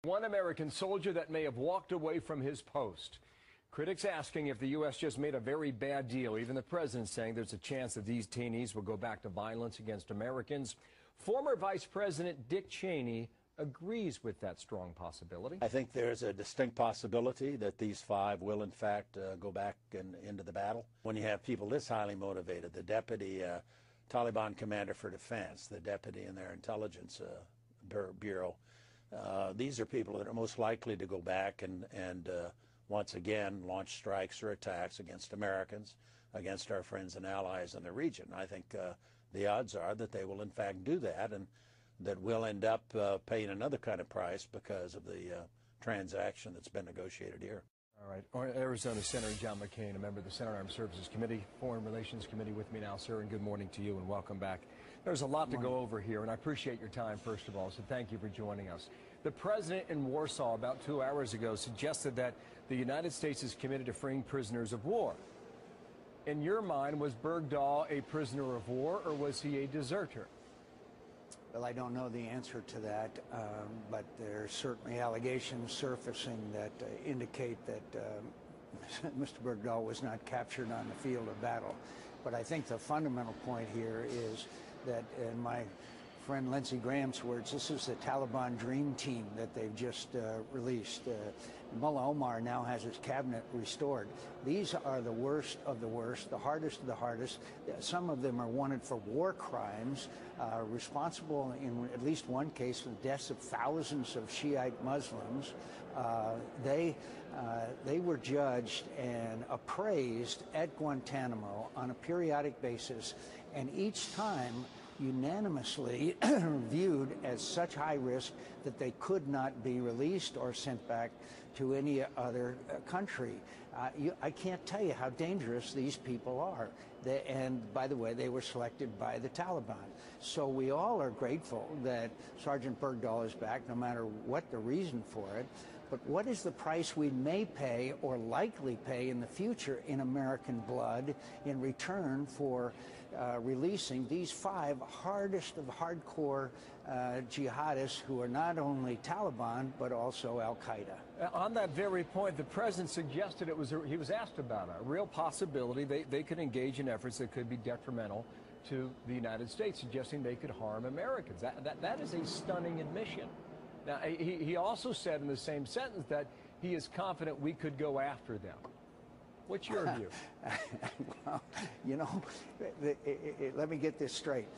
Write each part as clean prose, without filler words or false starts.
One American soldier that may have walked away from his post. Critics asking if the U.S. just made a very bad deal. Even the president saying there's a chance that these detainees will go back to violence against Americans. Former Vice President Dick Cheney agrees with that strong possibility. I think there's a distinct possibility that these 5 will, in fact, go back into the battle. When you have people this highly motivated, the deputy Taliban commander for defense, the deputy in their intelligence bureau, these are people that are most likely to go back and once again launch strikes or attacks against Americans, against our friends and allies in the region. I think the odds are that they will in fact do that, and that we'll end up paying another kind of price because of the transaction that's been negotiated here. All right. Arizona Senator John McCain, a member of the Senate Armed Services Committee, Foreign Relations Committee, with me now, sir, and good morning to you and welcome back. There's a lot to go over here, and I appreciate your time, first of all, so thank you for joining us. The president in Warsaw about 2 hours ago suggested that the United States is committed to freeing prisoners of war. In your mind, was Bergdahl a prisoner of war, or was he a deserter? Well, I don't know the answer to that, but there's certainly allegations surfacing that indicate that Mr. Bergdahl was not captured on the field of battle. But I think the fundamental point here is that, in my friend Lindsey Graham's words, this is the Taliban dream team that they've just released. Mullah Omar now has his cabinet restored. These are the worst of the worst, the hardest of the hardest. Some of them are wanted for war crimes, responsible in at least one case for the deaths of thousands of Shiite Muslims. They were judged and appraised at Guantanamo on a periodic basis, and each time unanimously viewed as such high risk that they could not be released or sent back to any other country. I can't tell you how dangerous these people are. And by the way, they were selected by the Taliban. So we all are grateful that Sergeant Bergdahl is back, no matter what the reason for it. But what is the price we may pay or likely pay in the future in American blood in return for releasing these 5 hardest of hardcore jihadists who are not only Taliban but also Al-Qaeda? On that very point, the president suggested he was asked about a real possibility they could engage in efforts that could be detrimental to the United States, suggesting they could harm Americans. That is a stunning admission. Now, he also said in the same sentence that he is confident we could go after them. What's your view? Well, you know, let me get this straight.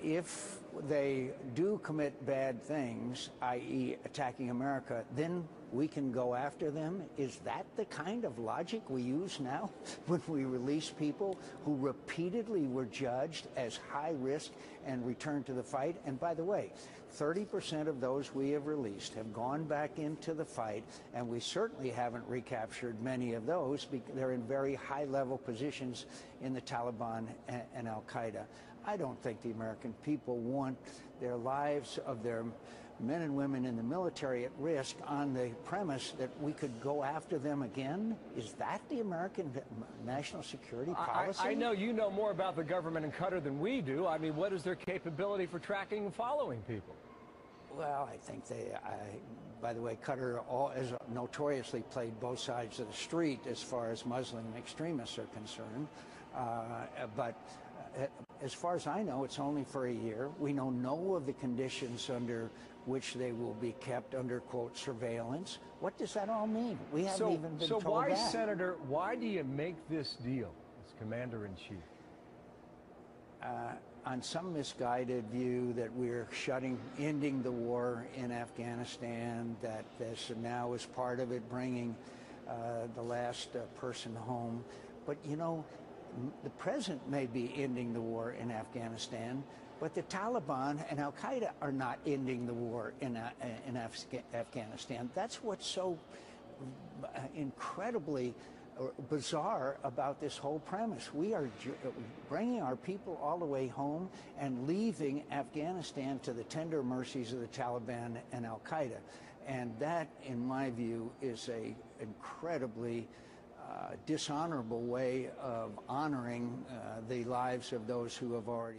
If they do commit bad things, i.e. attacking America, then we can go after them? Is that the kind of logic we use now when we release people who repeatedly were judged as high risk and returned to the fight? And by the way, 30% of those we have released have gone back into the fight, and we certainly haven't recaptured many of those because they're in very high-level positions in the Taliban and Al-Qaeda. I don't think the American people want their lives of their men and women in the military at risk on the premise that we could go after them again. Is that the American national security policy? I know you know more about the government in Qatar than we do. I mean, what is their capability for tracking and following people? Well, I think by the way, Qatar has notoriously played both sides of the street as far as Muslim extremists are concerned. But as far as I know, it's only for a year. We know no of the conditions under which they will be kept under, quote, surveillance. What does that all mean? We haven't even been told that. So why, Senator, why do you make this deal as Commander-in-Chief? On some misguided view that we're ending the war in Afghanistan, that this now is part of it, bringing the last person home. But, you know, the president may be ending the war in Afghanistan, but the Taliban and Al-Qaeda are not ending the war in Afghanistan. That's what's so incredibly bizarre about this whole premise. We are bringing our people all the way home and leaving Afghanistan to the tender mercies of the Taliban and Al-Qaeda. And that, in my view, is an incredibly dishonorable way of honoring the lives of those who have already